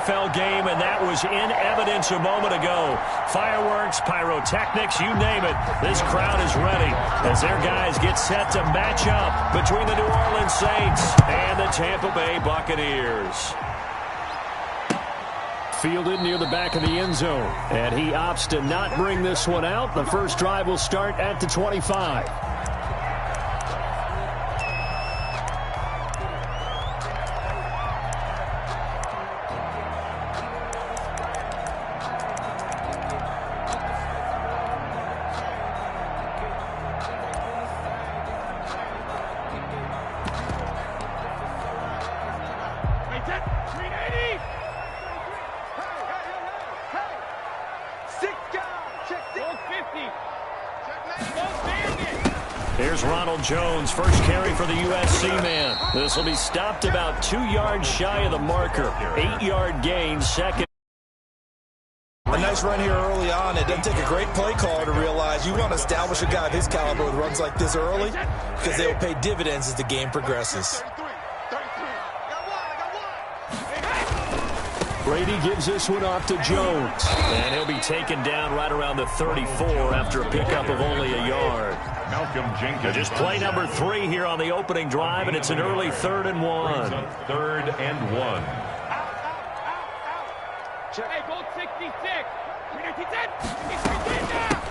NFL game, and that was in evidence a moment ago. Fireworks, pyrotechnics, you name it. This crowd is ready as their guys get set to match up between the New Orleans Saints and the Tampa Bay Buccaneers. Fielded near the back of the end zone, and he opts to not bring this one out. The first drive will start at the 25. Here's Ronald Jones, first carry for the USC man. This will be stopped about 2 yards shy of the marker. 8-yard gain, second. A nice run here early on. It doesn't take a great play caller to realize you want to establish a guy of his caliber with runs like this early because they will pay dividends as the game progresses. Brady gives this one off to Jones. And he'll be taken down right around the 34 after a pickup of only a yard. Just play number 3 here on the opening drive, and it's an early 3rd and 1. 3rd and 1.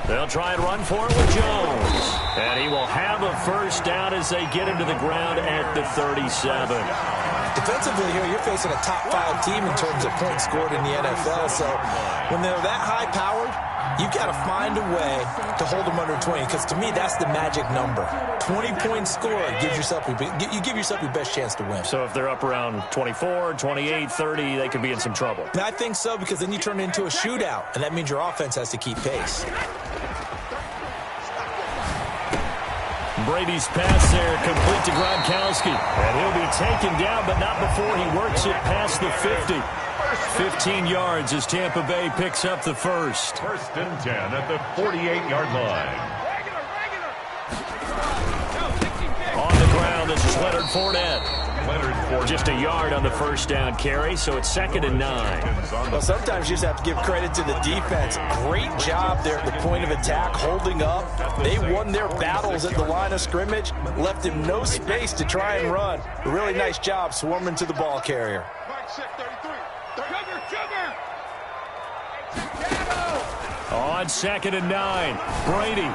They'll try and run for it with Jones. And he will have a first down as they get him to the ground at the 37. Defensively here, you're facing a top 5 team in terms of points scored in the NFL. So when they're that high-powered, you've got to find a way to hold them under 20, because to me, that's the magic number. 20 points scored gives yourself you give yourself your best chance to win. So if they're up around 24, 28, 30, they could be in some trouble. And I think so, because then you turn it into a shootout, and that means your offense has to keep pace. Brady's pass there, complete to Gronkowski. And he'll be taken down, but not before he works it past the 50. 15 yards as Tampa Bay picks up the first. 1st and 10 at the 48-yard line. On the ground, this is Leonard Fournette. Just a yard on the first down carry, so it's 2nd and 9. Well, sometimes you just have to give credit to the defense. Great job there at the point of attack, holding up. They won their battles at the line of scrimmage, left him no space to try and run. A really nice job swarming to the ball carrier. On 2nd and 9, Brady.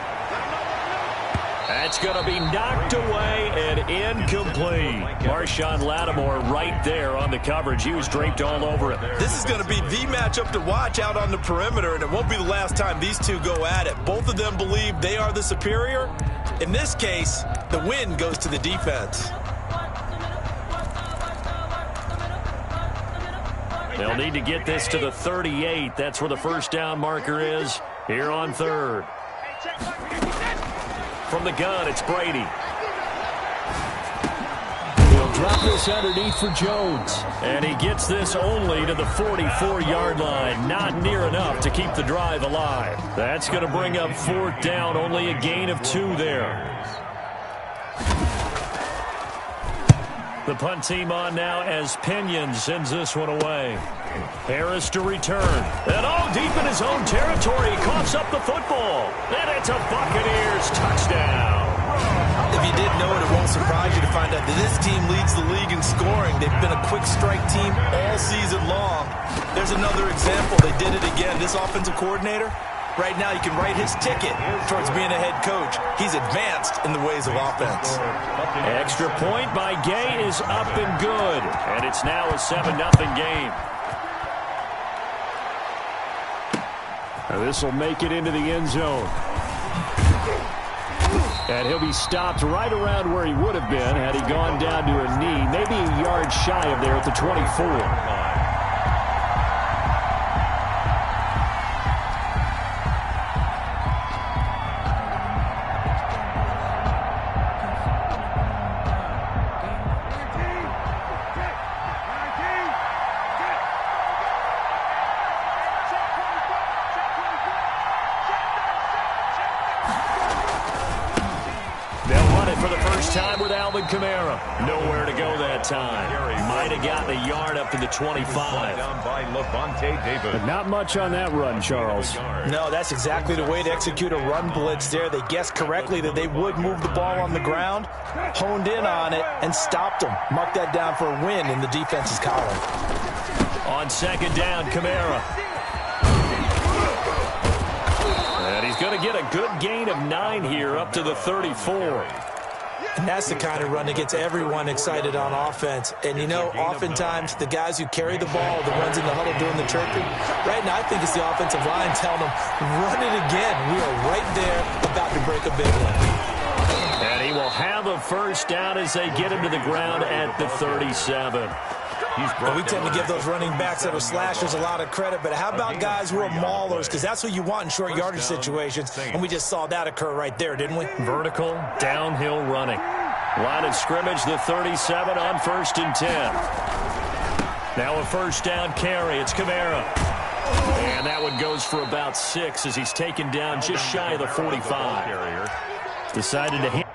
That's going to be knocked away and incomplete. Marshawn Lattimore right there on the coverage. He was draped all over it. This is going to be the matchup to watch out on the perimeter, and it won't be the last time these two go at it. Both of them believe they are the superior. In this case, the win goes to the defense. They'll need to get this to the 38. That's where the first down marker is here on 3rd. From the gun, it's Brady. He'll drop this underneath for Jones. And he gets this only to the 44-yard line. Not near enough to keep the drive alive. That's going to bring up 4th down. Only a gain of 2 there. The punt team on now as Pinion sends this one away. Harris to return. And all deep in his own territory. He coughs up the football. And it's a Buccaneers touchdown. If you didn't know it, it won't surprise you to find out that this team leads the league in scoring. They've been a quick strike team all season long. There's another example. They did it again. This offensive coordinator, right now, you can write his ticket towards being a head coach. He's advanced in the ways of offense. Extra point by Gay is up and good. And it's now a 7-0 game. Now this will make it into the end zone. And he'll be stopped right around where he would have been had he gone down to a knee. Maybe a yard shy of there at the 24. time with Alvin Kamara. Nowhere to go that time. Might have gotten a yard up to the 25. But not much on that run, Charles. No, that's exactly the way to execute a run blitz there. They guessed correctly that they would move the ball on the ground, honed in on it, and stopped them. Mark that down for a win in the defense's column. On second down, Kamara. And he's going to get a good gain of 9 here up to the 34. And that's the kind of run that gets everyone excited on offense. And, you know, oftentimes the guys who carry the ball, the ones in the huddle doing the chirping, right now I think it's the offensive line telling them, run it again. We are right there about to break a big one. And he will have a first down as they get him to the ground at the 37. We tend to give those running backs that are slashers a lot of credit, but how about guys who are maulers? Because that's what you want in short yardage situations, and we just saw that occur right there, didn't we? Vertical, downhill running. Line of scrimmage, the 37 on 1st and 10. Now a first down carry. It's Kamara. And that one goes for about 6 as he's taken down just shy of the 45. Decided to hit.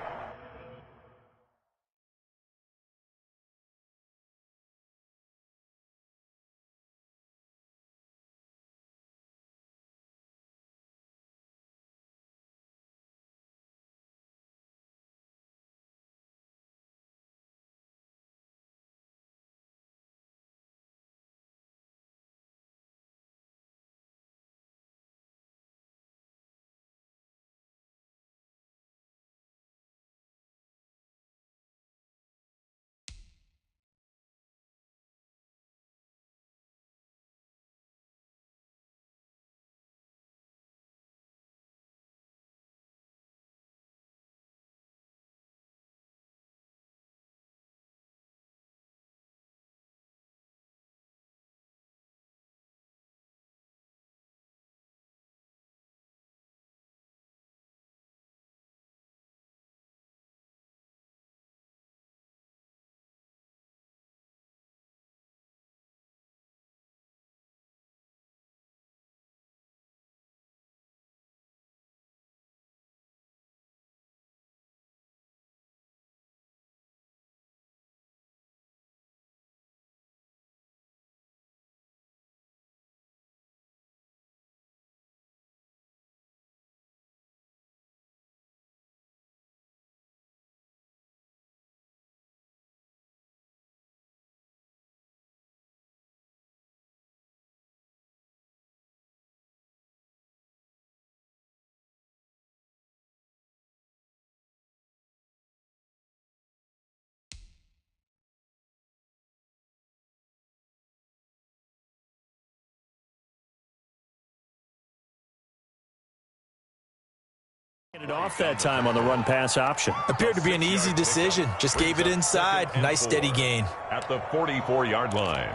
It off that time on the run-pass option. Appeared to be an easy decision. Just gave it inside. Nice steady gain. At the 44-yard line.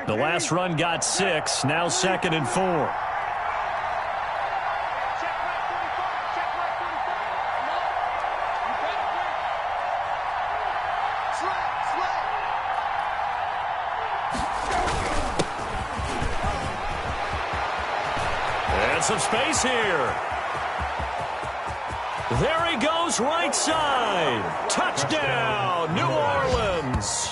The last run got 6. Now 2nd and 4. Some space here. There he goes, right side. Touchdown, New Orleans.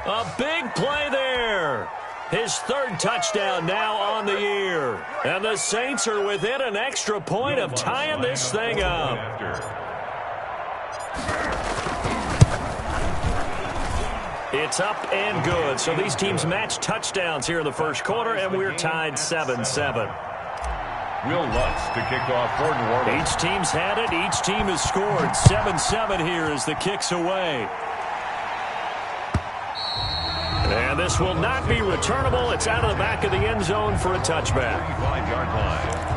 A big play there. His 3rd touchdown now on the year. And the Saints are within an extra point of tying this thing up. It's up and good. So these teams match touchdowns here in the first quarter, and we're tied 7-7. Will Lutz to kick off for New Orleans. Each team's had it. Each team has scored. 7-7 here as the kick's away. And this will not be returnable. It's out of the back of the end zone for a touchback. 35-yard line.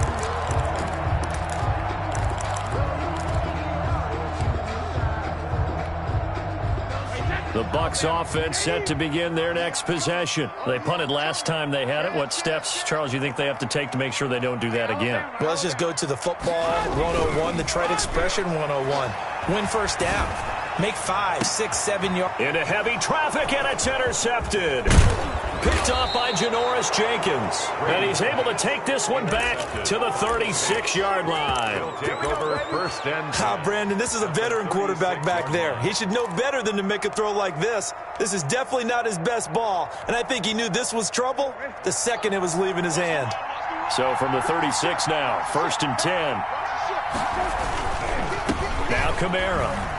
The Bucs offense set to begin their next possession. They punted last time they had it. What steps, Charles, you think they have to take to make sure they don't do that again? Well, let's just go to the football 101, the trite expression 101. Win first down. Make 5, 6, 7 yards. Into heavy traffic, and it's intercepted. Picked off by Janoris Jenkins. And he's able to take this one back to the 36-yard line. Take over first and Brandon, this is a veteran quarterback back there. He should know better than to make a throw like this. This is definitely not his best ball, and I think he knew this was trouble the second it was leaving his hand. So from the 36 now, first and 10. Now Kamara.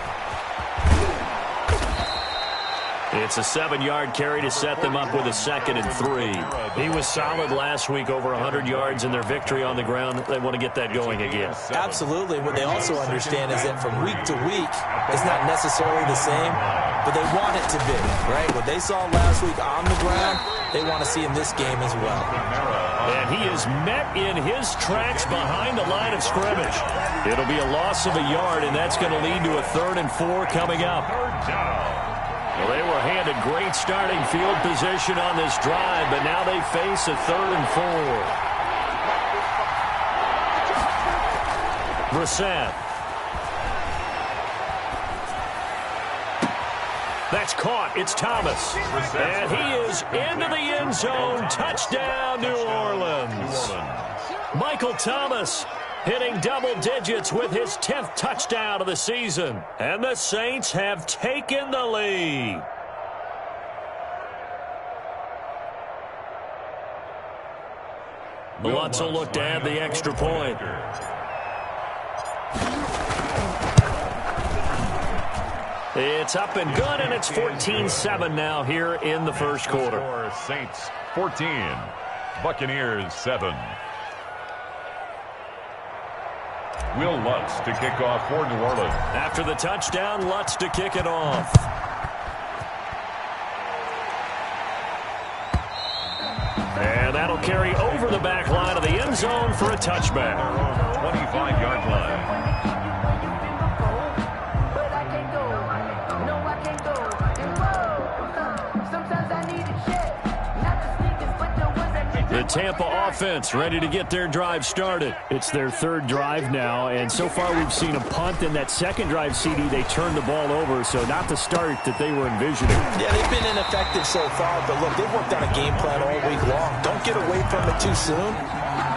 It's a 7-yard carry to set them up with a 2nd and 3. He was solid last week, over 100 yards in their victory on the ground. They want to get that going again. Absolutely. What they also understand is that from week to week, it's not necessarily the same, but they want it to be, right? What they saw last week on the ground, they want to see in this game as well. And he is met in his tracks behind the line of scrimmage. It'll be a loss of a yard, and that's going to lead to a 3rd and 4 coming up. Well, they were handed great starting field position on this drive, but now they face a 3rd and 4. Brissett. That's caught. It's Thomas. And he is into the end zone. Touchdown, New Orleans. Michael Thomas hitting double digits with his 10th touchdown of the season. And the Saints have taken the lead. Lutz will look to add the extra point. It's up and good, and it's 14-7 now here in the first quarter. Saints 14, Buccaneers 7. Will Lutz to kick off for New Orleans. After the touchdown, Lutz to kick it off. And that'll carry over the back line of the end zone for a touchback. 25-yard line. The Tampa offense ready to get their drive started. It's their 3rd drive now, and so far we've seen a punt. In that 2nd drive, CD, they turned the ball over, so not the start that they were envisioning. Yeah, they've been ineffective so far, but look, they've worked on a game plan all week long. Don't get away from it too soon.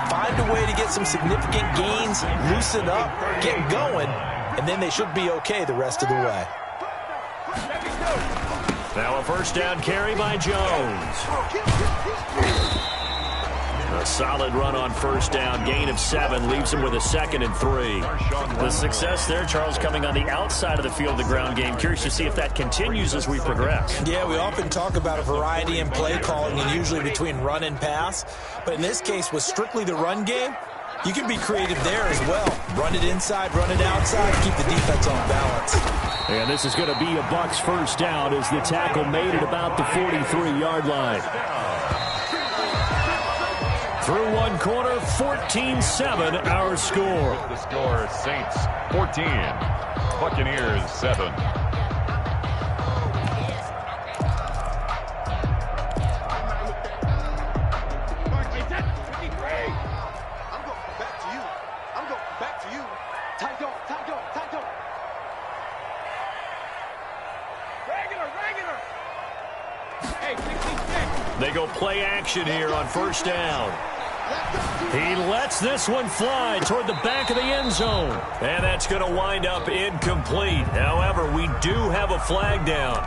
Find a way to get some significant gains, loosen up, get going, and then they should be okay the rest of the way. Now a first down carry by Jones. A solid run on first down. Gain of 7 leaves him with a 2nd and 3. The success there, Charles, coming on the outside of the field, the ground game. Curious to see if that continues as we progress. Yeah, we often talk about a variety in play calling and usually between run and pass. But in this case, with strictly the run game, you can be creative there as well. Run it inside, run it outside, keep the defense on balance. And this is going to be a Bucs first down as the tackle made it about the 43-yard line. Through one quarter, 14-7 our score. The score, Saints 14, Buccaneers 7. They go play action here on first down. He lets this one fly toward the back of the end zone. And that's going to wind up incomplete. However, we do have a flag down.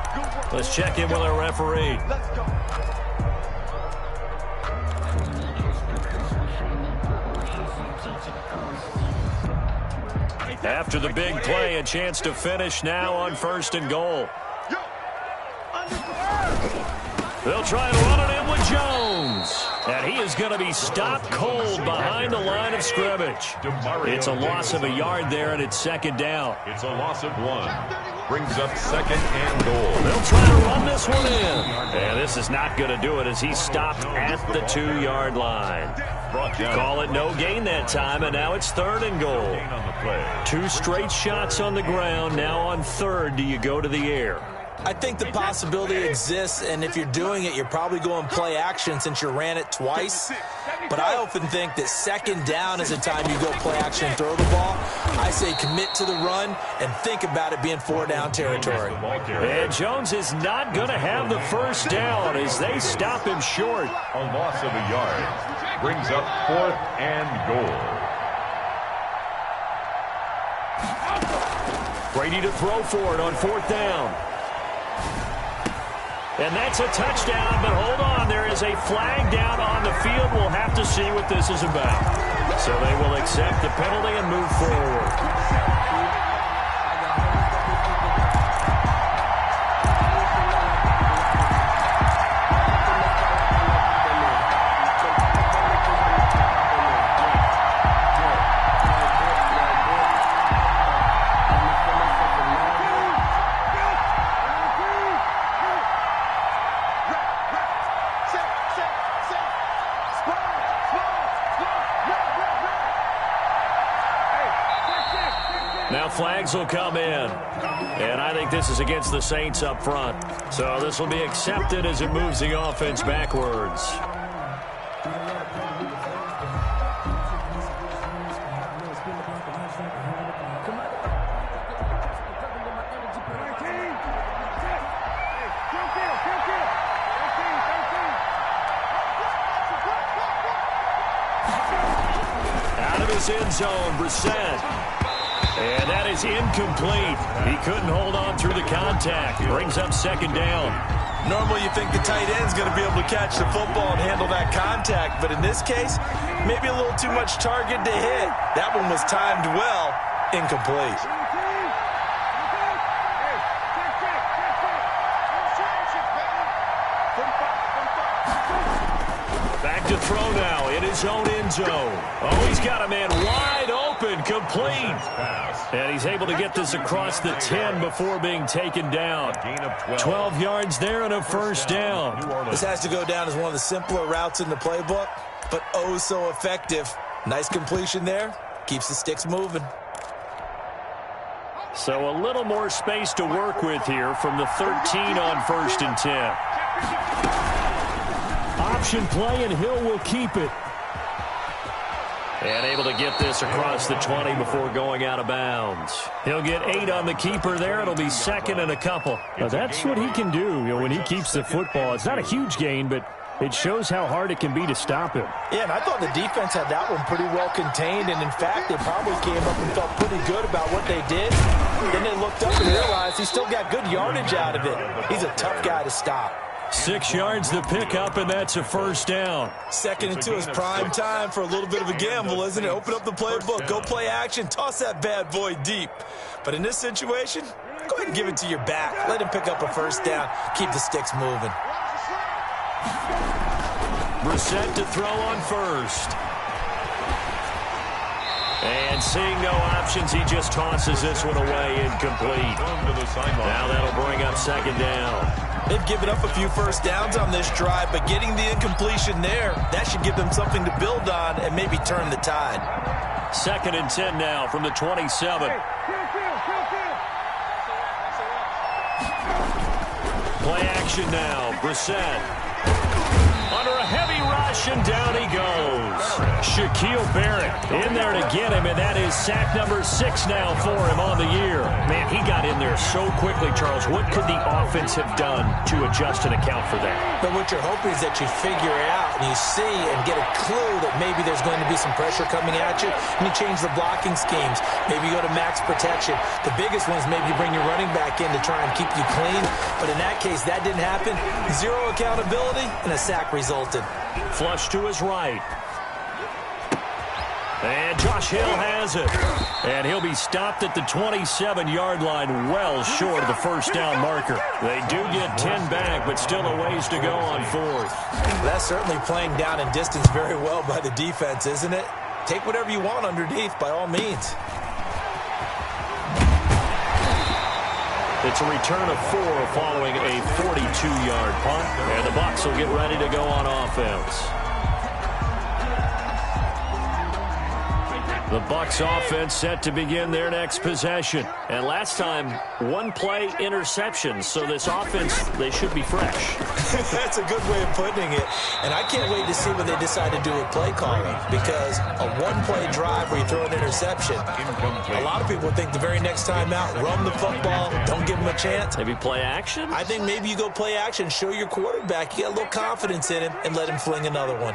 Let's check in with our referee. After the big play, a chance to finish now on first and goal. They'll try and run it in with Jones. And he is going to be stopped cold behind the line of scrimmage. It's a loss of a yard there, and it's 2nd down. It's a loss of 1. Brings up 2nd and goal. They'll try to run this one in. And this is not going to do it as he's stopped at the 2-yard line. Call it no gain that time, and now it's 3rd and goal. 2 straight shots on the ground. Now on 3rd, do you go to the air? I think the possibility exists, and if you're doing it, you're probably going play action since you ran it twice. But I often think that second down is a time you go play action and throw the ball. I say commit to the run and think about it being 4-down territory. And Jones is not going to have the first down as they stop him short. A loss of a yard brings up 4th and goal. Brady to throw for it on 4th down. And that's a touchdown, but hold on. There is a flag down on the field. We'll have to see what this is about. So they will accept the penalty and move forward. Now flags will come in. And I think this is against the Saints up front. So this will be accepted as it moves the offense backwards. Out of his end zone, Brissett. And that is incomplete. He couldn't hold on through the contact. Brings up second down. Normally you think the tight end's going to be able to catch the football and handle that contact. But in this case, maybe a little too much target to hit. That one was timed well. Incomplete. Back to throw now in his own end zone. Oh, he's got a man wide open, complete. And he's able to get this across the 10 before being taken down. 12 yards there and a first down. This has to go down as one of the simpler routes in the playbook, but oh so effective. Nice completion there. Keeps the sticks moving. So a little more space to work with here from the 13 on 1st and 10. Option play, and Hill will keep it. And able to get this across the 20 before going out of bounds. He'll get 8 on the keeper there. It'll be second and a couple. Now that's what he can do, when he keeps the football. It's not a huge gain, but it shows how hard it can be to stop him. Yeah, and I thought the defense had that one pretty well contained, and in fact, they probably came up and felt pretty good about what they did. Then they looked up and realized he still got good yardage out of it. He's a tough guy to stop. 6 yards the pickup, and that's a first down. 2nd and 2 is prime time for a little bit of a gamble, isn't it? Open up the playbook, go play action, toss that bad boy deep. But in this situation, go ahead and give it to your back. Let him pick up a first down. Keep the sticks moving. Brissett to throw on 1st. And seeing no options, he just tosses this one away, incomplete. Now that'll bring up second down. They've given up a few first downs on this drive, but getting the incompletion there, that should give them something to build on and maybe turn the tide. 2nd and 10 now from the 27. Play action now. Brissett. Under a heavy rush, and down he goes. Shaquille Barrett in there to get him, and that is sack number 6 now for him on the year. Man, he got in there so quickly, Charles. What could the offense have done to adjust and account for that? But what you're hoping is that you figure it out and you see and get a clue that maybe there's going to be some pressure coming at you, and you change the blocking schemes. Maybe you go to max protection. The biggest one is maybe you bring your running back in to try and keep you clean. But in that case, that didn't happen. 0 accountability, and a sack resulted. Flush to his right. And Josh Hill has it. And he'll be stopped at the 27-yard line, well short of the first down marker. They do get 10 back, but still a ways to go on 4th. That's certainly playing down in distance very well by the defense, isn't it? Take whatever you want underneath, by all means. It's a return of 4 following a 42-yard punt. And the Bucs will get ready to go on offense. The Bucs offense set to begin their next possession. And last time, one-play interception. So this offense, they should be fresh. That's a good way of putting it. And I can't wait to see what they decide to do with play calling. Because a one-play drive where you throw an interception, a lot of people think the very next time out, run the football, don't give them a chance. Maybe play action? I think maybe you go play action, show your quarterback, you got a little confidence in him, and let him fling another one.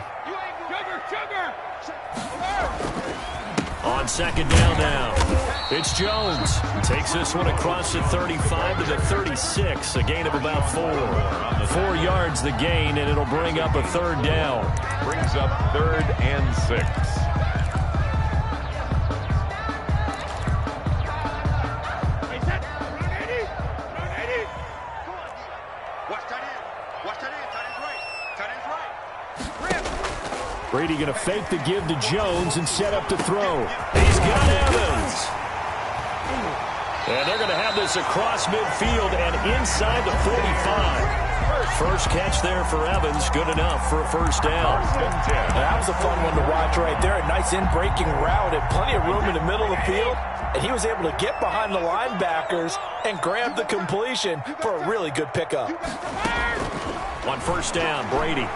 On second down now, it's Jones. Takes this one across the 35 to the 36, a gain of about 4. 4 yards the gain, and it'll bring up a third down. Brings up 3rd and 6. Brady going to fake the give to Jones and set up to throw. He's got Evans. And they're going to have this across midfield and inside the 45. First catch there for Evans. Good enough for a first down. That was a fun one to watch right there. A nice in-breaking route and plenty of room in the middle of the field. And he was able to get behind the linebackers and grab the completion for a really good pickup. On first down, Brady.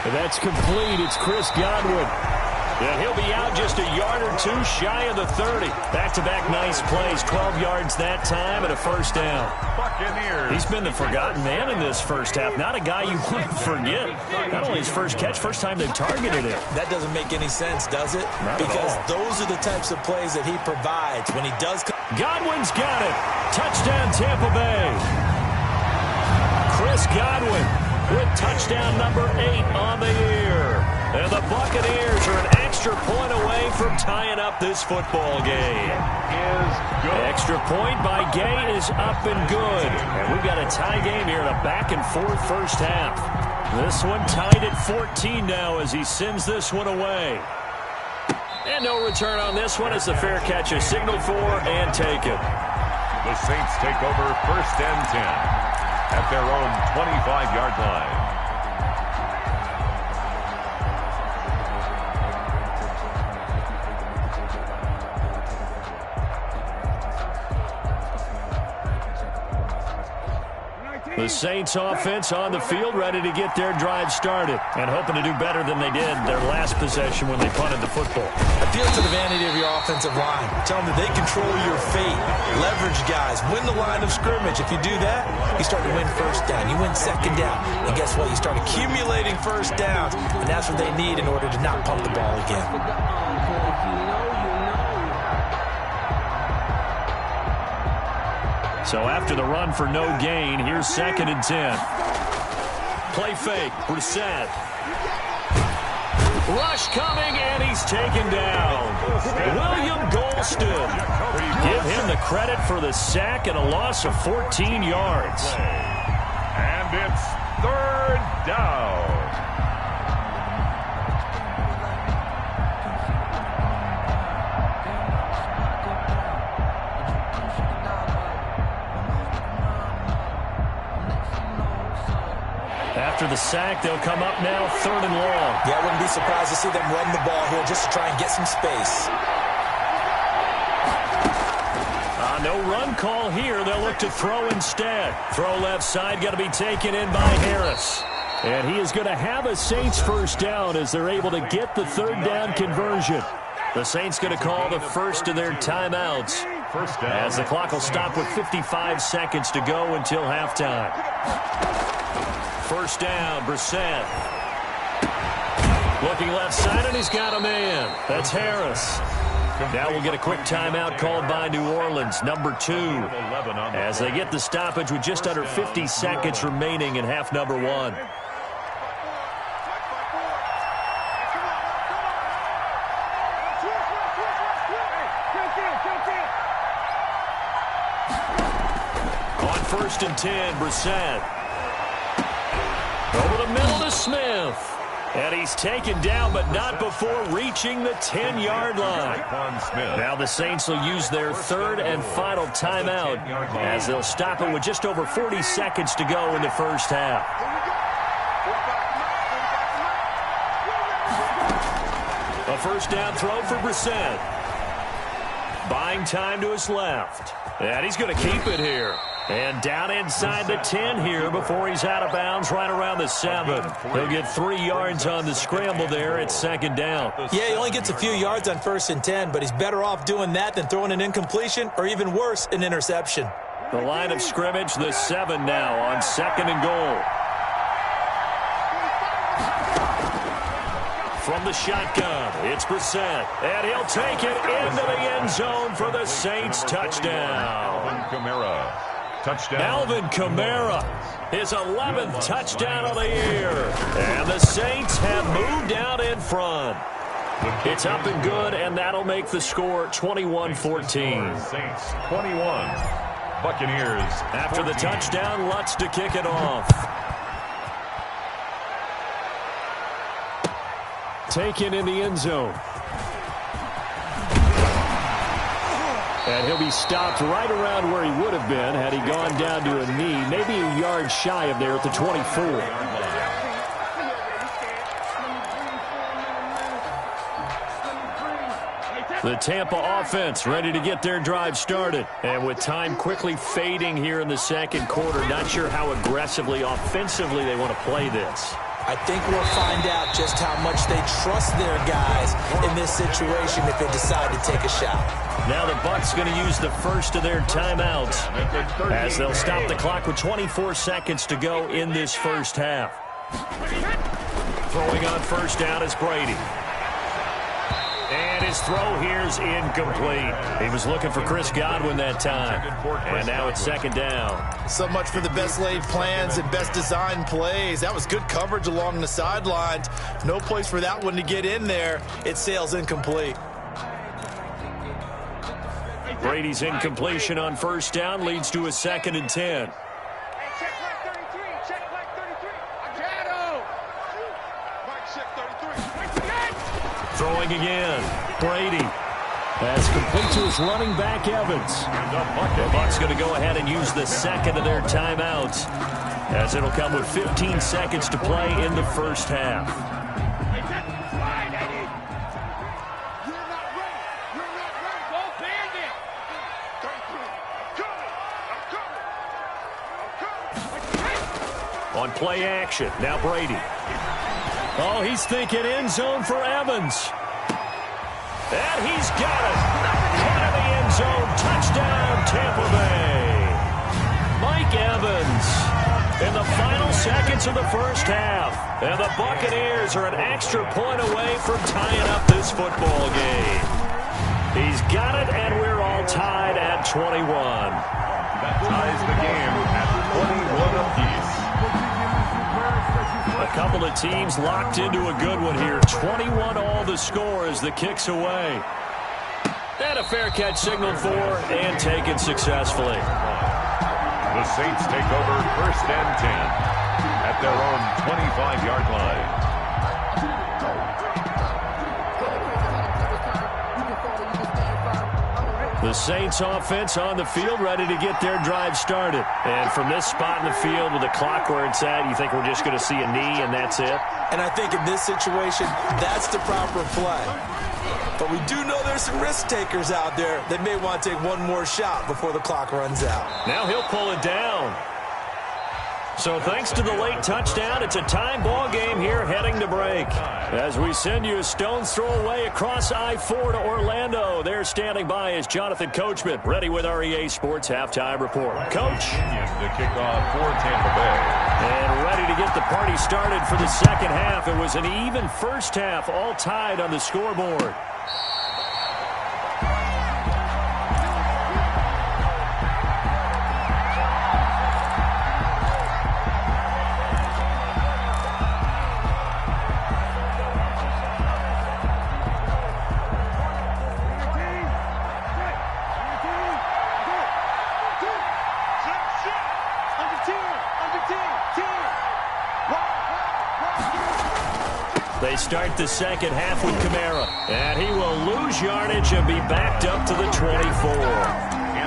And that's complete. It's Chris Godwin. And he'll be out just a yard or two shy of the 30. Back-to-back nice plays. 12 yards that time and a first down. Buccaneers. He's been the forgotten man in this first half. Not a guy you want to forget. Not only his first catch, first time they've targeted him. That doesn't make any sense, does it? Not because at all. those are the types of plays that he provides when he does. Godwin's got it. Touchdown, Tampa Bay. Chris Godwin with touchdown number 8 on the year. And the Buccaneers are an extra point away from tying up this football game. Is good. Extra point by Gay is up and good. And we've got a tie game here in a back-and-forth first half. This one tied at 14 now as he sends this one away. And no return on this one as the fair catch is signaled for and taken. The Saints take over 1st and 10 at their own 25-yard line. The Saints offense on the field, ready to get their drive started and hoping to do better than they did their last possession when they punted the football. Appeal to the vanity of your offensive line. Tell them that they control your fate. Leverage guys. Win the line of scrimmage. If you do that, you start to win first down. You win second down. And guess what? You start accumulating first downs. And that's what they need in order to not pump the ball again. So after the run for no gain, here's 2nd and 10. Play fake, Brissett. Rush coming, and he's taken down. William Golston. Give him the credit for the sack and a loss of 14 yards. And it's 3rd down. After the sack, they'll come up now 3rd and long. Yeah, I wouldn't be surprised to see them run the ball here just to try and get some space. No run call here. They'll look to throw instead. Throw left side, got to be taken in by Harris. And he is going to have a Saints first down as they're able to get the 3rd down conversion. The Saints going to call the first of their timeouts First down. as the clock will stop with 55 seconds to go until halftime. First down, Brissett. Looking left side, and he's got a man. That's Harris. Now we'll get a quick timeout called by New Orleans, number 2, as they get the stoppage with just under 50 seconds remaining in half number 1. On 1st and 10, Brissett. Over the middle to Smith. And he's taken down, but not before reaching the 10-yard line. Now the Saints will use their 3rd and final timeout as they'll stop it with just over 40 seconds to go in the first half. A first down throw for Brissett. Buying time to his left. And he's going to keep it here. And down inside the 10 here before he's out of bounds right around the 7. He'll get 3 yards on the scramble there at second down. Yeah, he only gets a few yards on first and 10, but he's better off doing that than throwing an incompletion or even worse, an interception. The line of scrimmage, the 7 now on second and goal. From the shotgun, it's Brissett, and he'll take it into the end zone for the Saints touchdown. Alvin Kamara, touchdown. Alvin Kamara, his 11th touchdown of the year. And the Saints have moved out in front. It's up and good, and that'll make the score 21-14. Saints 21, Buccaneers. After the touchdown, Lutz to kick it off. Taken in the end zone. And he'll be stopped right around where he would have been had he gone down to a knee, maybe a yard shy of there at the 24. The Tampa offense ready to get their drive started. And with time quickly fading here in the second quarter, not sure how aggressively, offensively they want to play this. I think we'll find out just how much they trust their guys in this situation if they decide to take a shot. Now the Bucs going to use the first of their timeouts as they'll stop the clock with 24 seconds to go in this first half. Throwing on first down is Brady. And his throw here is incomplete. He was looking for Chris Godwin that time. And now it's second down. So much for the best laid plans and best designed plays. That was good coverage along the sidelines. No place for that one to get in there. It sails incomplete. Brady's incompletion on first down leads to a second and 10. Throwing again. Brady. That's complete to his running back, Evans. The Bucs going to go ahead and use the second of their timeouts as it'll come with 15 seconds to play in the first half. On play action, now Brady. Oh, he's thinking end zone for Evans. And he's got it. Caught in the end zone. Touchdown, Tampa Bay. Mike Evans in the final seconds of the first half. And the Buccaneers are an extra point away from tying up this football game. He's got it, and we're all tied at 21. That ties the game at 21 apiece. A couple of teams locked into a good one here. 21 all the score as the kick's away. And a fair catch signaled for and taken successfully. The Saints take over first and 10 at their own 25-yard line. The Saints offense on the field ready to get their drive started. And from this spot in the field with the clock where it's at, you think we're just going to see a knee and that's it? And I think in this situation, that's the proper play. But we do know there's some risk takers out there that may want to take one more shot before the clock runs out. Now he'll pull it down. So thanks to the late touchdown, it's a time ball game here heading to break. As we send you a stone's throw away across I-4 to Orlando. There standing by is Jonathan Coachman, ready with our EA Sports Halftime Report. Coach. The kickoff for Tampa Bay. And ready to get the party started for the second half. It was an even first half, all tied on the scoreboard. They start the second half with Kamara. And he will lose yardage and be backed up to the 24.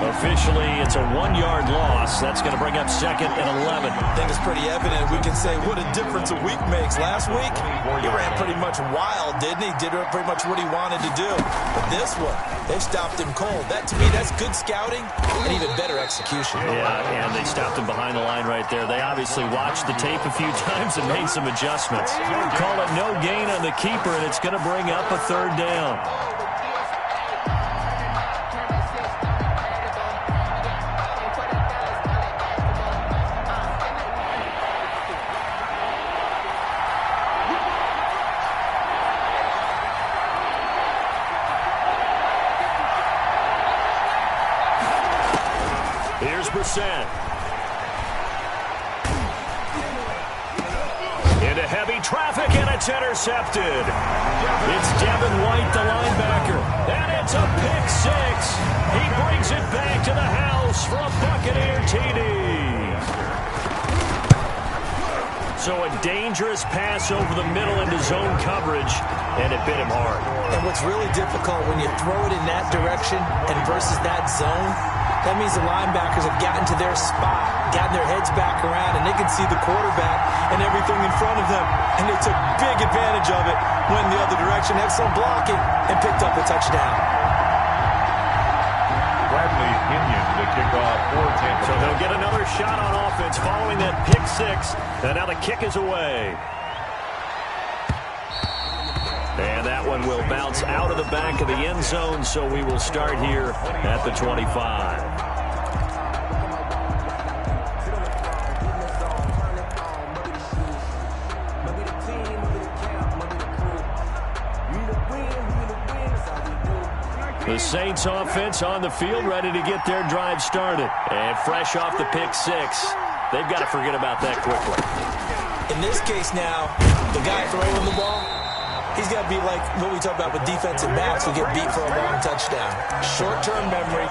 Officially, it's a 1-yard loss. That's going to bring up 2nd and 11. I think it's pretty evident. We can say what a difference a week makes. Last week, he ran pretty much wild, didn't he? Did pretty much what he wanted to do. But this one, they stopped him cold. That, to me, that's good scouting and even better execution. Yeah, and they stopped him behind the line right there. They obviously watched the tape a few times and made some adjustments. Call it no gain on the keeper, and it's going to bring up a 3rd down. Here's Brissett. Into heavy traffic, and it's intercepted. It's Devin White, the linebacker. And it's a pick 6. He brings it back to the house for a Buccaneer TD. So a dangerous pass over the middle into zone coverage, and it bit him hard. And what's really difficult when you throw it in that direction and versus that zone, that means the linebackers have gotten to their spot, gotten their heads back around, and they can see the quarterback and everything in front of them. And they took big advantage of it, went the other direction, had some blocking, and picked up a touchdown. Bradley Pinion to kick off for Tampa. So they'll get another shot on offense following that pick 6. And now the kick is away. And that one will bounce out of the back of the end zone, so we will start here at the 25. The Saints offense on the field, ready to get their drive started. And fresh off the pick 6. They've got to forget about that quickly. In this case now, the guy throwing the ball, he's got to be like what we talk about with defensive backs who get beat for a long touchdown. Short-term memory,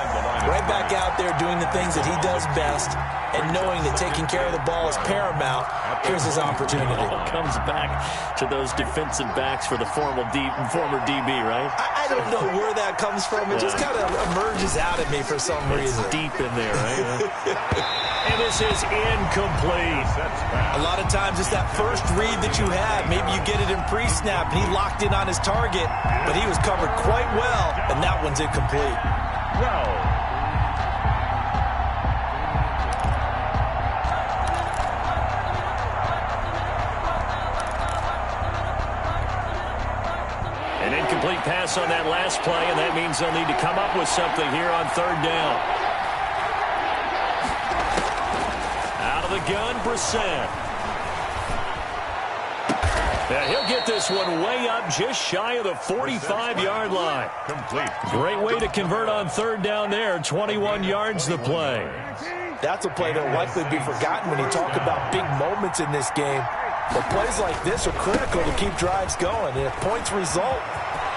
right back out there doing the things that he does best, and knowing that taking care of the ball is paramount. Here's his opportunity. Comes back to those defensive backs for the former DB, right? I don't know where that comes from. It just kind of emerges out of me for some reason. It's deep in there, right? And this is incomplete. A lot of times it's that first read that you have. Maybe you get it in pre-snap, and he locked in on his target, but he was covered quite well, and that one's incomplete. Well. An incomplete pass on that last play, and that means they'll need to come up with something here on 3rd down. Out of the gun, Brissett. Yeah, he'll get this one way up just shy of the 45-yard line. Complete. Great way to convert on 3rd down there. 21 yards the play. That's a play that will likely be forgotten when you talk about big moments in this game. But plays like this are critical to keep drives going. And if points result,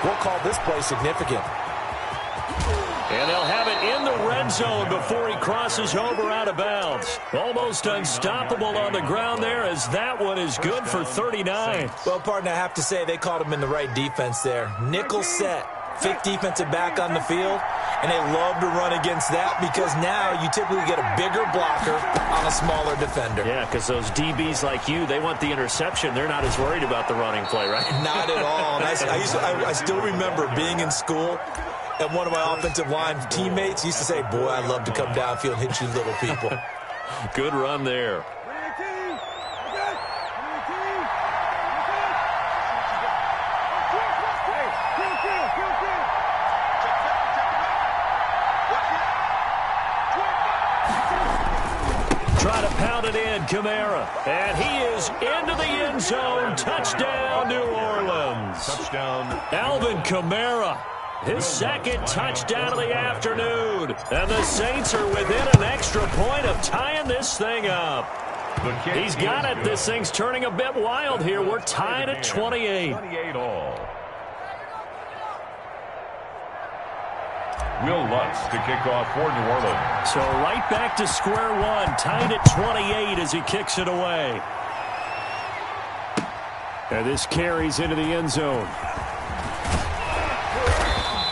we'll call this play significant. And they'll have it in the red zone before he crosses over out of bounds. Almost unstoppable on the ground there, as that one is good for 39. Well, partner, I have to say they caught him in the right defense there. Nickel set, fake defensive back on the field, and they love to run against that because now you typically get a bigger blocker on a smaller defender. Yeah, because those DBs like you, they want the interception. They're not as worried about the running play, right? Not at all. And I still remember being in school, and one of my offensive line teammates used to say, boy, I'd love to come downfield and hit you little people. Good run there. Try to pound it in, Kamara. And he is into the end zone. Touchdown, New Orleans. Touchdown. Alvin Kamara. His 2nd touchdown of the afternoon. And the Saints are within an extra point of tying this thing up. He's got it. This thing's turning a bit wild here. We're tied at 28. 28 all. Will Lutz to kick off for New Orleans. So right back to square one. Tied at 28 as he kicks it away. And this carries into the end zone.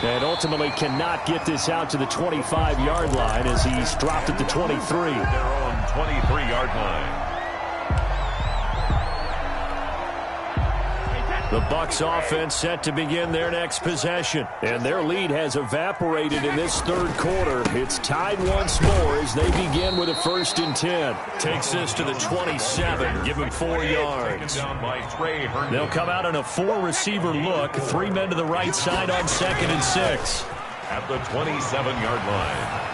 And ultimately cannot get this out to the 25-yard line as he's dropped at the 23. Their own 23-yard line. The Bucs offense set to begin their next possession. And their lead has evaporated in this third quarter. It's tied once more as they begin with a 1st and 10. Takes this to the 27. Give him 4 yards. They'll come out in a 4-receiver look. 3 men to the right side on 2nd and 6. At the 27-yard line.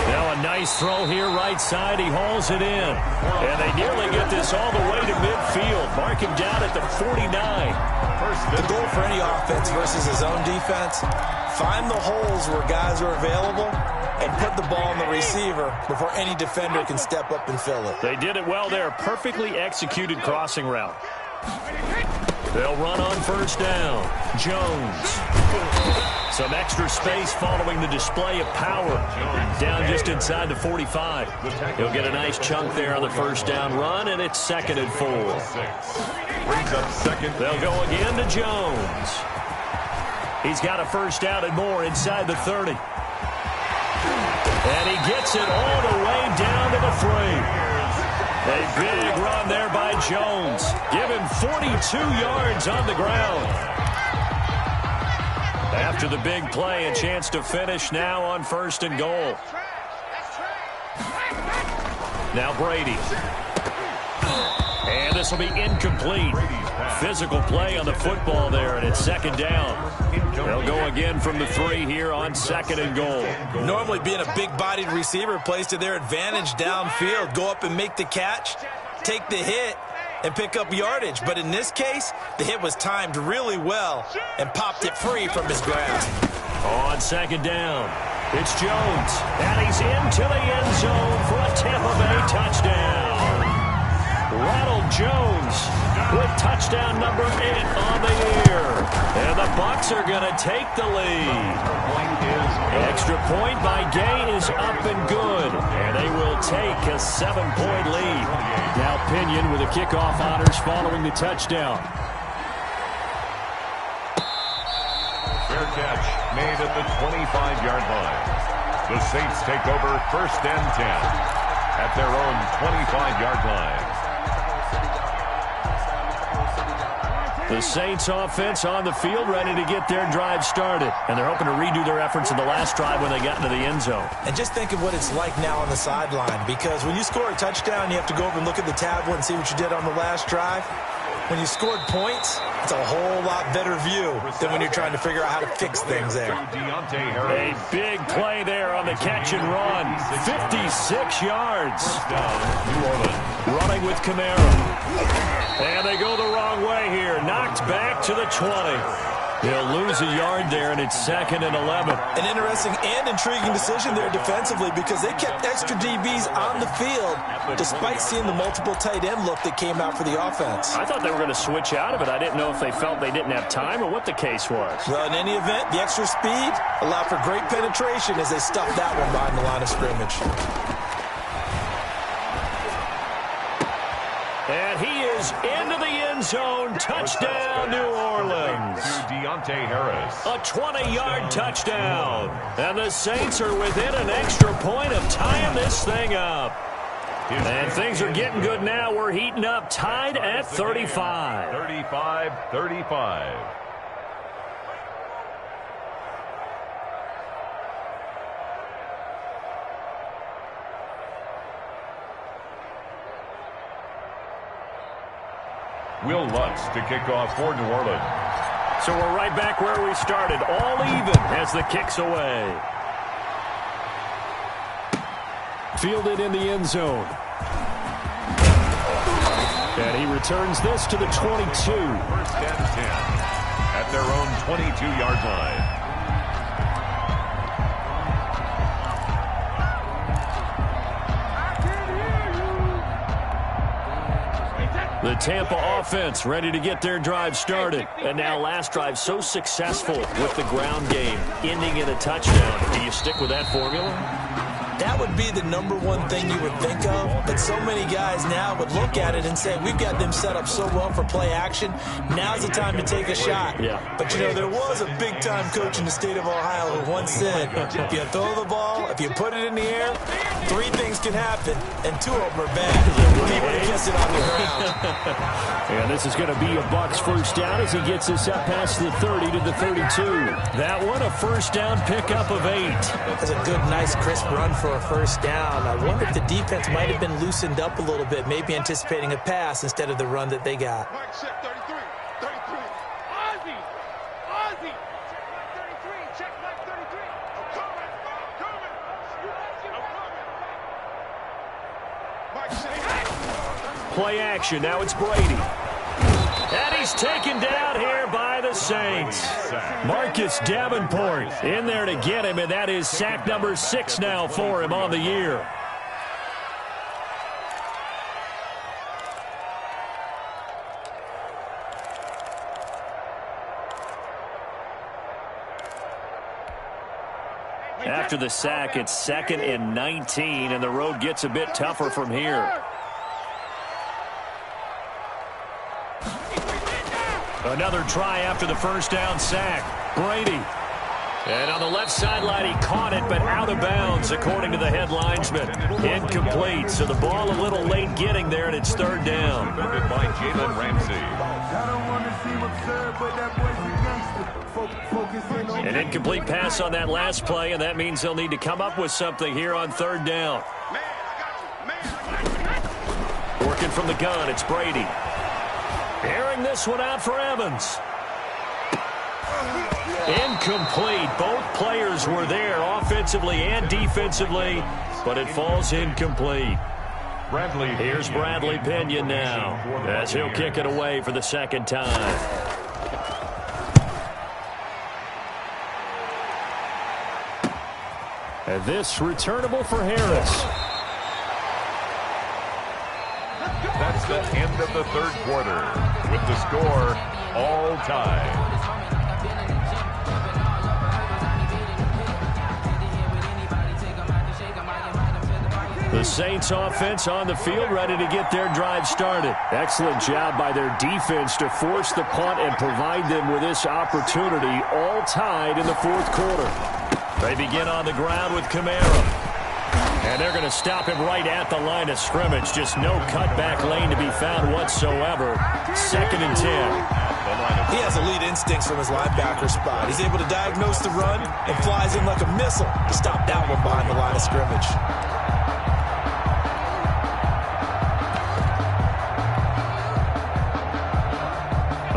Now a nice throw here right side. He hauls it in. And they nearly get this all the way to midfield. Mark him down at the 49. The goal for any offense versus his own defense, find the holes where guys are available and put the ball on the receiver before any defender can step up and fill it. They did it well there. Perfectly executed crossing route. They'll run on 1st down. Jones. Some extra space following the display of power. Down just inside the 45. He'll get a nice chunk there on the 1st down run, and it's 2nd and 4. Brings up 2nd. They'll go again to Jones. He's got a 1st down and more inside the 30. And he gets it all the way down to the 3. A big run there by Jones. Give him 42 yards on the ground. After the big play, a chance to finish now on 1st and goal. Now Brady. And this will be incomplete. Physical play on the football there, and it's 2nd down. They'll go again from the 3 here on 2nd and goal. Normally being a big-bodied receiver plays to their advantage downfield. Go up and make the catch, take the hit, and pick up yardage. But in this case, the hit was timed really well and popped it free from his grasp. On 2nd down, it's Jones. And he's into the end zone for a Tampa Bay touchdown. Ronald Jones with touchdown number 8 on the year. And the Bucs are going to take the lead. Extra point by Gay is up and good. And they will take a 7-point lead. Now Pinion with the kickoff honors following the touchdown. Fair catch made at the 25-yard line. The Saints take over 1st and 10 at their own 25-yard line. The Saints offense on the field ready to get their drive started. And they're hoping to redo their efforts in the last drive when they got into the end zone. And just think of what it's like now on the sideline, because when you score a touchdown, you have to go over and look at the tablet and see what you did on the last drive. When you scored points, it's a whole lot better view than when you're trying to figure out how to fix things there. A big play there on the catch and run. 56 yards. Running with Kamara. And they go the wrong way here. Knocked back to the 20. He'll lose a yard there, and it's 2nd and 11. An interesting and intriguing decision there defensively, because they kept extra DBs on the field despite seeing the multiple tight end look that came out for the offense. I thought they were going to switch out of it. I didn't know if they felt they didn't have time or what the case was. Well, in any event, the extra speed allowed for great penetration as they stuffed that one behind the line of scrimmage. And he is into the end zone. Touchdown, New Orleans. A 20-yard touchdown. And the Saints are within an extra point of tying this thing up. And things are getting good now. We're heating up, tied at 35. 35-35. Will Lutz to kick off for New Orleans. So we're right back where we started, all even as the kick's away. Fielded in the end zone. And he returns this to the 22. 1st and 10 at their own 22-yard line. The Tampa offense ready to get their drive started. And now last drive so successful with the ground game, ending in a touchdown. Do you stick with that formula? That would be the number one thing you would think of, but so many guys now would look at it and say, we've got them set up so well for play action. Now's the time to take a shot. Yeah. But, you know, there was a big-time coach in the state of Ohio who once said, if you throw the ball, if you put it in the air, 3 things can happen, and 2 of them are bad. People kiss it on the ground. And this is going to be a Bucs first down as he gets this up past the 30 to the 32. That one, a first down pickup of 8. That's a good, nice, crisp run for a first down. I wonder if the defense might have been loosened up a little bit, maybe anticipating a pass instead of the run that they got. Play action. Now it's Brady. And he's taken down here by the Saints. Marcus Davenport in there to get him, and that is sack number 6 now for him on the year. After the sack, it's 2nd and 19, and the road gets a bit tougher from here. Another try after the first down sack. Brady. And on the left sideline, he caught it, but out of bounds, according to the head linesman. Incomplete, so the ball a little late getting there, and it's 3rd down. By Jalen Ramsey. An incomplete pass on that last play, and that means they'll need to come up with something here on 3rd down. Working from the gun, it's Brady. Airing this one out for Evans. Incomplete. Both players were there offensively and defensively, but it falls incomplete. Here's Bradley Pinion now as he'll kick it away for the 2nd time. And this returnable for Harris. That's the end of the 3rd quarter with the score all tied. The Saints offense on the field, ready to get their drive started. Excellent job by their defense to force the punt and provide them with this opportunity, all tied in the 4th quarter. They begin on the ground with Kamara. And they're going to stop him right at the line of scrimmage. Just no cutback lane to be found whatsoever. 2nd and 10. He has elite instincts from his linebacker spot. He's able to diagnose the run and flies in like a missile to stop that one behind the line of scrimmage.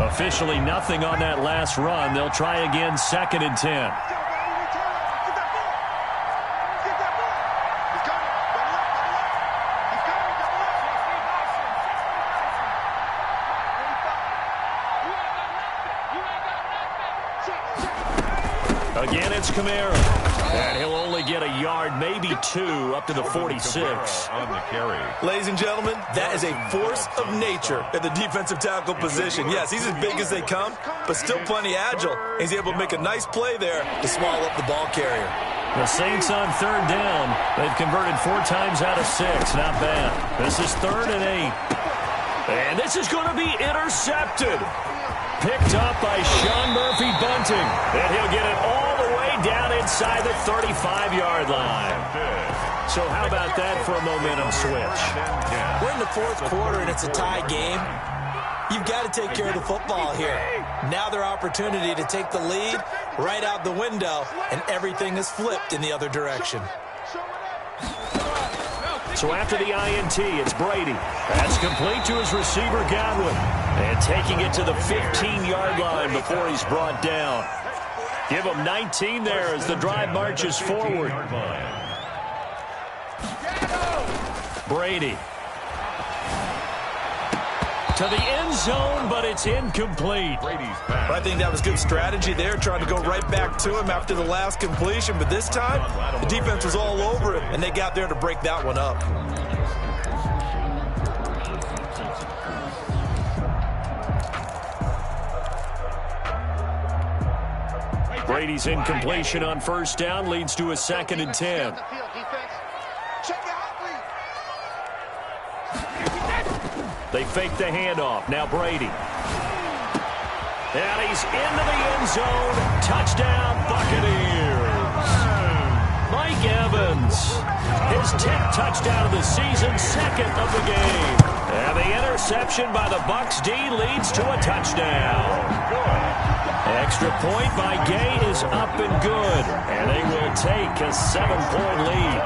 Officially nothing on that last run. They'll try again, 2nd and 10. Again, it's Kamara. And he'll only get a yard, maybe 2, up to the 46. On the carry. Ladies and gentlemen, that is a force of nature at the defensive tackle position. Yes, he's as big as they come, but still plenty agile. He's able to make a nice play there to swallow up the ball carrier. The Saints on 3rd down. They've converted 4 times out of 6. Not bad. This is 3rd and 8. And this is going to be intercepted. Picked up by Sean Murphy Bunting. And he'll get it all the way down inside the 35-yard line. So how about that for a momentum switch? We're in the 4th quarter, and it's a tie game. You've got to take care of the football here. Now their opportunity to take the lead right out the window, and everything is flipped in the other direction. So after the INT, it's Brady. That's complete to his receiver, Godwin. And taking it to the 15-yard line before he's brought down. Give him 19 there as the drive marches forward. Brady. To the end zone, but it's incomplete. I think that was good strategy there, trying to go right back to him after the last completion. But this time, the defense was all over him, and they got there to break that one up. Brady's incompletion on 1st down leads to a 2nd and 10. They fake the handoff. Now Brady. And he's into the end zone. Touchdown, Buccaneers. Mike Evans. His 10th touchdown of the season, second of the game. And the interception by the Bucs D leads to a touchdown. Extra point by Gay is up and good. And they will take a 7-point lead.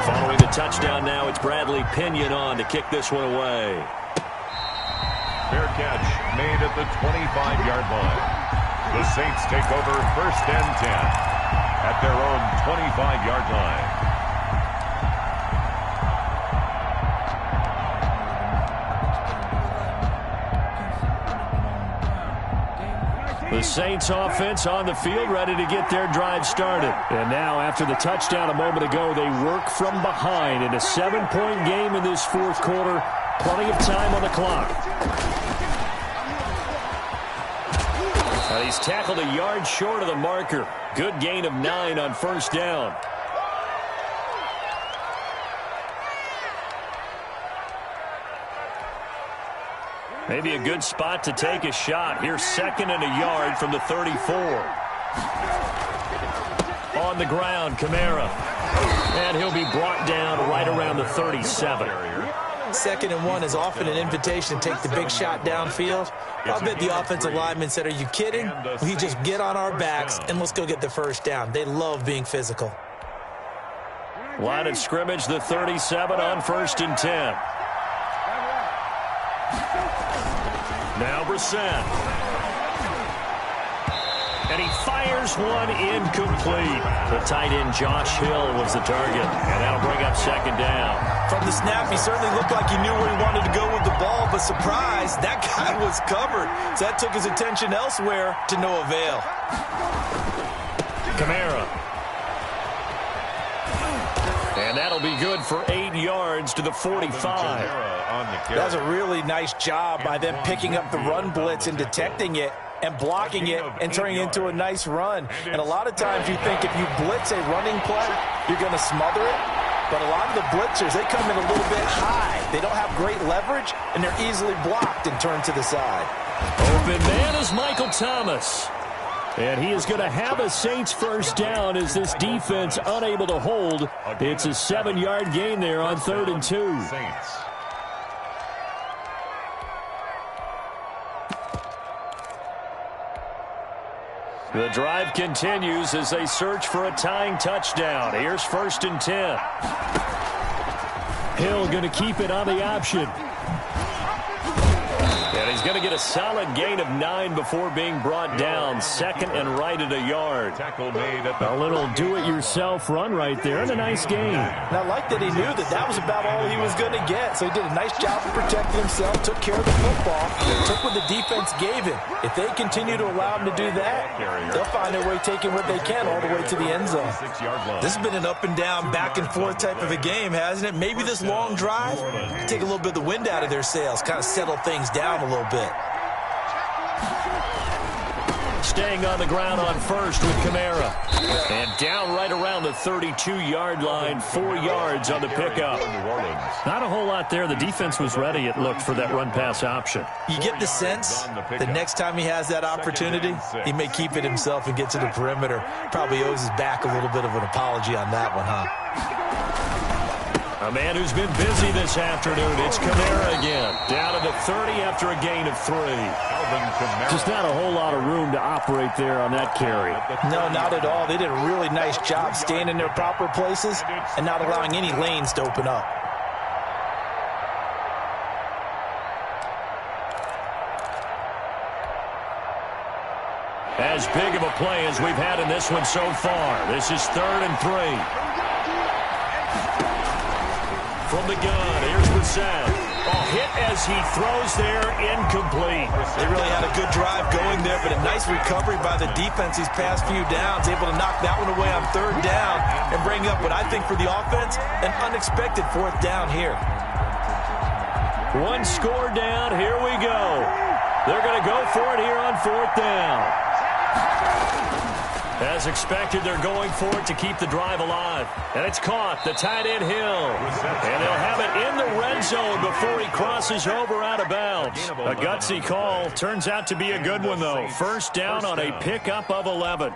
Following the touchdown now, it's Bradley Pinion on to kick this one away. Fair catch made at the 25-yard line. The Saints take over 1st and 10 at their own 25-yard line. The Saints offense on the field, ready to get their drive started. And now, after the touchdown a moment ago, they work from behind in a 7-point game in this fourth quarter. Plenty of time on the clock. He's tackled a yard short of the marker. Good gain of 9 on 1st down. Maybe a good spot to take a shot. Here's 2nd and a yard from the 34. On the ground, Kamara. And he'll be brought down right around the 37. 2nd and 1 is often an invitation to take the big shot downfield. I'll bet the offensive lineman said, are you kidding? We just get on our backs and let's go get the 1st down. They love being physical. Line of scrimmage, the 37 on 1st and 10. Now Brissett. And he fires one incomplete. The tight end Josh Hill was the target. And that'll bring up 2nd down. From the snap, he certainly looked like he knew where he wanted to go with the ball, but surprise, that guy was covered. So that took his attention elsewhere to no avail. Kamara. And that'll be good for 8 yards to the 45. That was a really nice job by them picking up the run blitz and detecting it and blocking it and turning it into a nice run. And a lot of times you think if you blitz a running play, you're going to smother it. But a lot of the blitzers, they come in a little bit high. They don't have great leverage, and they're easily blocked and turned to the side. Open man is Michael Thomas. And he is going to have a Saints 1st down as this defense unable to hold. It's a 7-yard gain there on 3rd and 2. Saints. The drive continues as they search for a tying touchdown. Here's 1st and 10. Hill going to keep it on the option. And he's going to get a solid gain of 9 before being brought down. 2nd and right at a yard. Tackle made at A little do-it-yourself run right there and a nice gain. And I like that he knew that that was about all he was going to get. So he did a nice job of protecting himself, took care of the football, took what the defense gave him. If they continue to allow him to do that, they'll find their way taking what they can all the way to the end zone. This has been an up and down, back and forth type of a game, hasn't it? Maybe this long drive, take a little bit of the wind out of their sails, kind of settle things down a little bit. Staying on the ground on 1st with Kamara. And down right around the 32-yard line, 4 yards on the pickup. Not a whole lot there. The defense was ready, it looked, for that run-pass option. You get the sense that next time he has that opportunity, he may keep it himself and get to the perimeter. Probably owes his back a little bit of an apology on that one, huh? A man who's been busy this afternoon. It's Kamara again. Down to the 30 after a gain of 3. Just not a whole lot of room to operate there on that carry. No, not at all. They did a really nice job staying in their proper places and not allowing any lanes to open up. As big of a play as we've had in this one so far. This is 3rd and 3. From the gun, here's Brissett. Hit as he throws there, incomplete. They really had a good drive going there, but a nice recovery by the defense these past few downs, able to knock that one away on 3rd down and bring up what I think for the offense, an unexpected 4th down here. 1 score down, here we go. They're going to go for it here on 4th down. As expected, they're going for it to keep the drive alive. And it's caught. The tight end Hill. And they'll have it in the red zone before he crosses over out of bounds. A gutsy call. Turns out to be a good one, though. First down on a pickup of 11.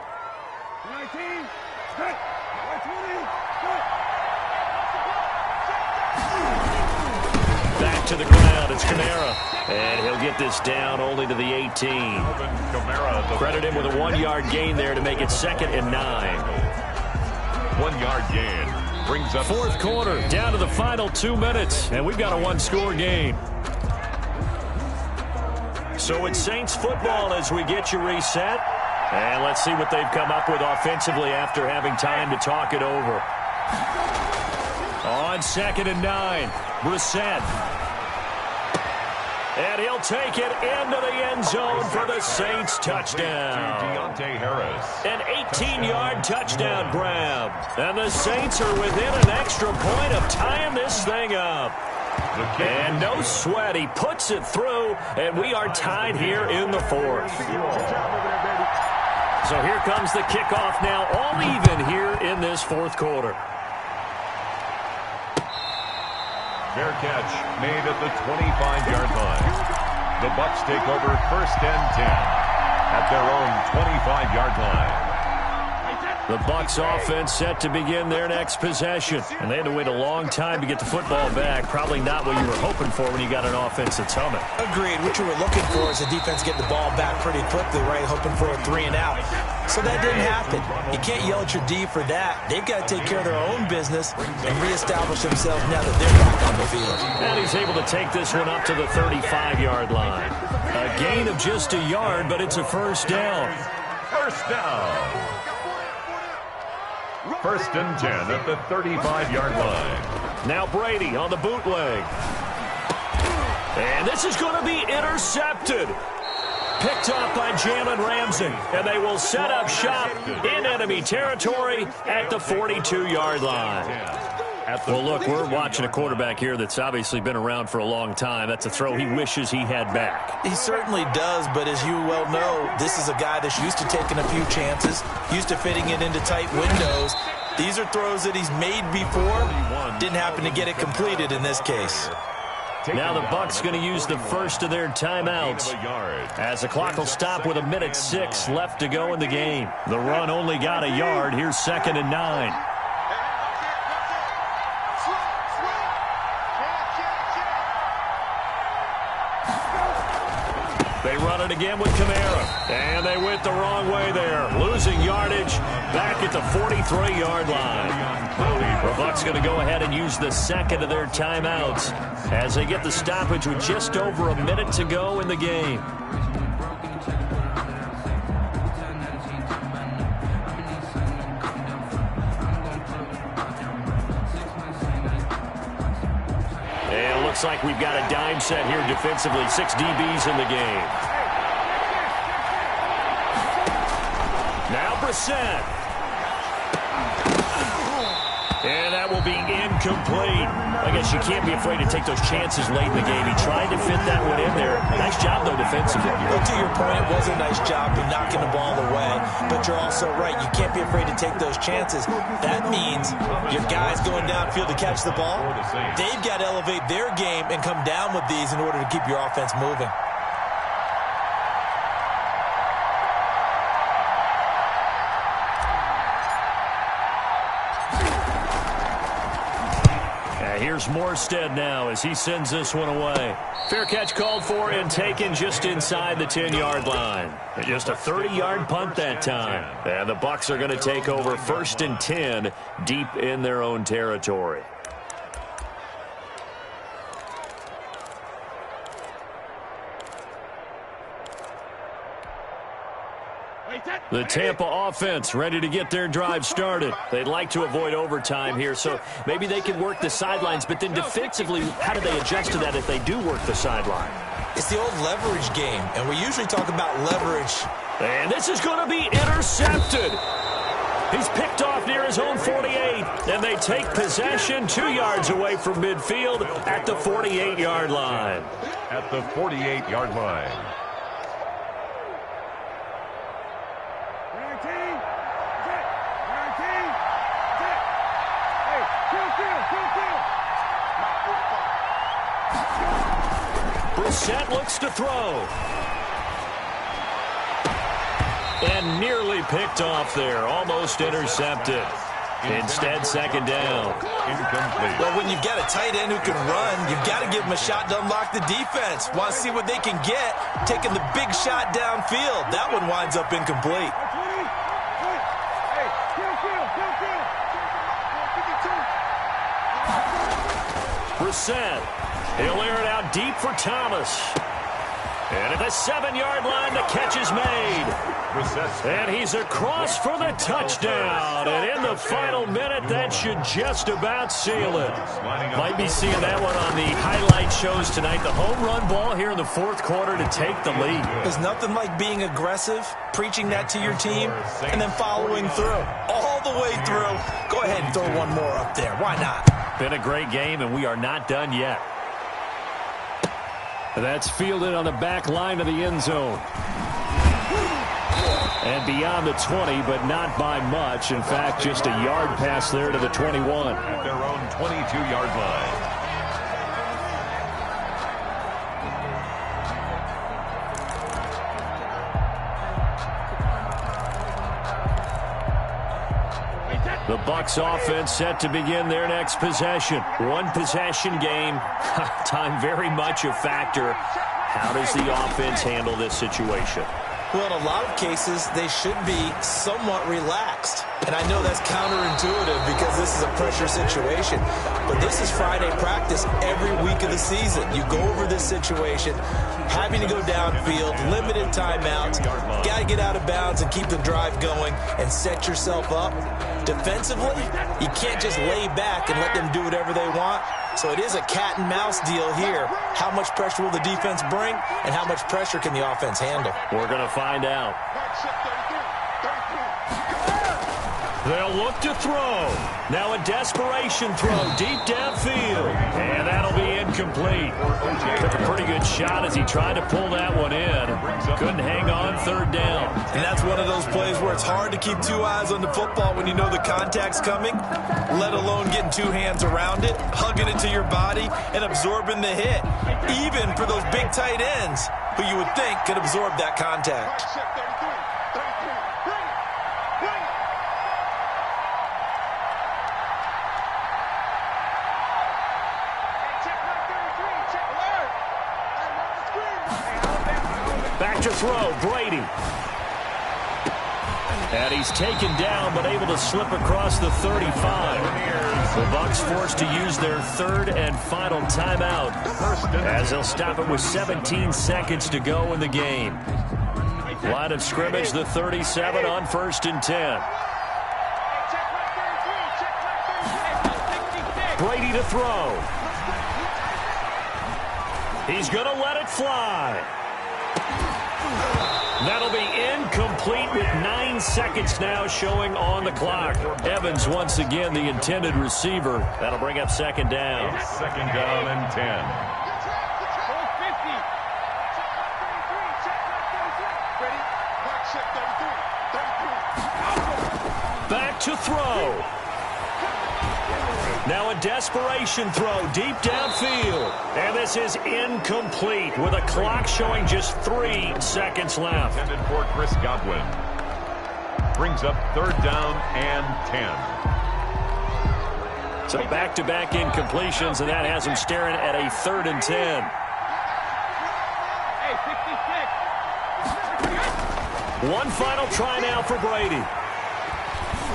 Back to the ground. It's Kamara. And he'll get this down only to the 18. Credit him with a 1-yard gain there to make it 2nd and 9. 1-yard gain brings up fourth quarter, down to the final 2 minutes, and we've got a 1-score game. So it's Saints football as we get you reset. And let's see what they've come up with offensively after having time to talk it over. On 2nd and 9, Brissett. And he'll take it into the end zone for the Saints touchdown. Deontay Harris. An 18-yard touchdown grab. And the Saints are within an extra point of tying this thing up. And no sweat. He puts it through, and we are tied here in the 4th. So here comes the kickoff now, all even here in this 4th quarter. Fair catch made at the 25-yard line. The Bucs take over 1st and 10 at their own 25-yard line. The Bucs offense set to begin their next possession. And they had to wait a long time to get the football back. Probably not what you were hoping for when you got an offense that's humming. Agreed. What you were looking for is the defense getting the ball back pretty quickly, right? Hoping for a 3 and out. So that didn't happen. You can't yell at your D for that. They've got to take care of their own business and reestablish themselves now that they're back on the field. And he's able to take this one up to the 35-yard line. A gain of just a yard, but it's a first down. First down. 1st and 10 at the 35-yard line. Now Brady on the bootleg. And this is going to be intercepted. Picked off by Jalen Ramsey. And they will set up shop in enemy territory at the 42-yard line. Well, look, we're watching a quarterback here that's obviously been around for a long time. That's a throw he wishes he had back. He certainly does, but as you well know, this is a guy that's used to taking a few chances, used to fitting it into tight windows. These are throws that he's made before. Didn't happen to get it completed in this case. Now the Bucs going to use the first of their timeouts as the clock will stop with 1:06 left to go in the game. The run only got a yard. Here's 2nd and 9. They run it again with Kamara. And they went the wrong way there. Losing yardage back at the 43-yard line. The Bucs going to go ahead and use the second of their timeouts as they get the stoppage with just over a minute to go in the game. And it looks like we've got a dime set here defensively. 6 DBs in the game. Now Brissett. And that will be incomplete. I guess you can't be afraid to take those chances late in the game. He tried to fit that one in there. Nice job, though, defensively. Well, to your point, it was a nice job in knocking the ball away. But you're also right. You can't be afraid to take those chances. That means your guys going downfield to catch the ball, they've got to elevate their game and come down with these in order to keep your offense moving. Here's Morstead now as he sends this one away. Fair catch called for and taken just inside the 10-yard line. Just a 30-yard punt that time. And the Bucs are going to take over 1st and 10 deep in their own territory. The Tampa offense ready to get their drive started. They'd like to avoid overtime here, so maybe they can work the sidelines, but then defensively, how do they adjust to that if they do work the sideline? It's the old leverage game, and we usually talk about leverage. And this is going to be intercepted. He's picked off near his own 48, and they take possession 2 yards away from midfield at the 48-yard line. At the 48-yard line. Brissett looks to throw. And nearly picked off there. Almost intercepted. Instead, second down. Incomplete. Well, when you've got a tight end who can run, you've got to give him a shot to unlock the defense. Want to see what they can get, taking the big shot downfield. That one winds up incomplete. Brissett. He'll air it out deep for Thomas. And at the 7-yard line, the catch is made. And he's across for the touchdown. And in the final minute, that should just about seal it. Might be seeing that one on the highlight shows tonight. The home run ball here in the fourth quarter to take the lead. There's nothing like being aggressive, preaching that to your team, and then following through. All the way through. Go ahead and throw one more up there. Why not? Been a great game, and we are not done yet. That's fielded on the back line of the end zone. And beyond the 20, but not by much. In fact, just a yard pass there to the 21. At their own 22-yard line. The Bucs offense set to begin their next possession. One possession game. Time very much a factor. How does the offense handle this situation? Well, in a lot of cases, they should be somewhat relaxed. And I know that's counterintuitive because this is a pressure situation. But this is Friday practice every week of the season. You go over this situation, having to go downfield, limited timeouts, got to get out of bounds and keep the drive going and set yourself up. Defensively, you can't just lay back and let them do whatever they want. So it is a cat and mouse deal here. How much pressure will the defense bring, and how much pressure can the offense handle? We're going to find out. They'll look to throw. Now a desperation throw deep downfield. And that'll be incomplete. Took a pretty good shot as he tried to pull that one in. Couldn't hang on third down. And that's one of those plays where it's hard to keep two eyes on the football when you know the contact's coming, let alone getting two hands around it, hugging it to your body, and absorbing the hit. Even for those big tight ends who you would think could absorb that contact. Back to throw, Brady. And he's taken down, but able to slip across the 35. The Bucs forced to use their third and final timeout as they'll stop it with 17 seconds to go in the game. Line of scrimmage, the 37 on 1st and 10. Brady to throw. He's going to let it fly. That'll be incomplete with 9 seconds now showing on the clock. Evans once again the intended receiver. That'll bring up second down. Second down and 10. Back to throw. Now a desperation throw deep downfield. And this is incomplete with a clock showing just 3 seconds left. Intended for Chris Godwin. Brings up third down and 10. So back-to-back incompletions, and that has him staring at a 3rd and 10. One final try now for Brady.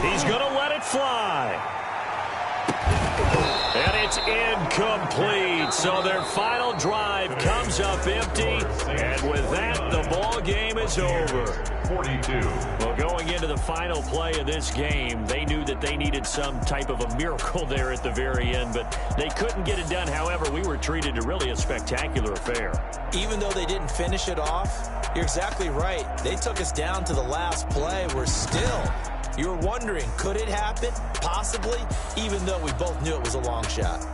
He's going to let it fly. And it's incomplete. So their final drive comes up empty. And with that, the ball game is over. 42. Well, going into the final play of this game, they knew that they needed some type of a miracle there at the very end, but they couldn't get it done. However, we were treated to really a spectacular affair. Even though they didn't finish it off, you're exactly right. They took us down to the last play. We're still... You were wondering, could it happen? Possibly, even though we both knew it was a long shot.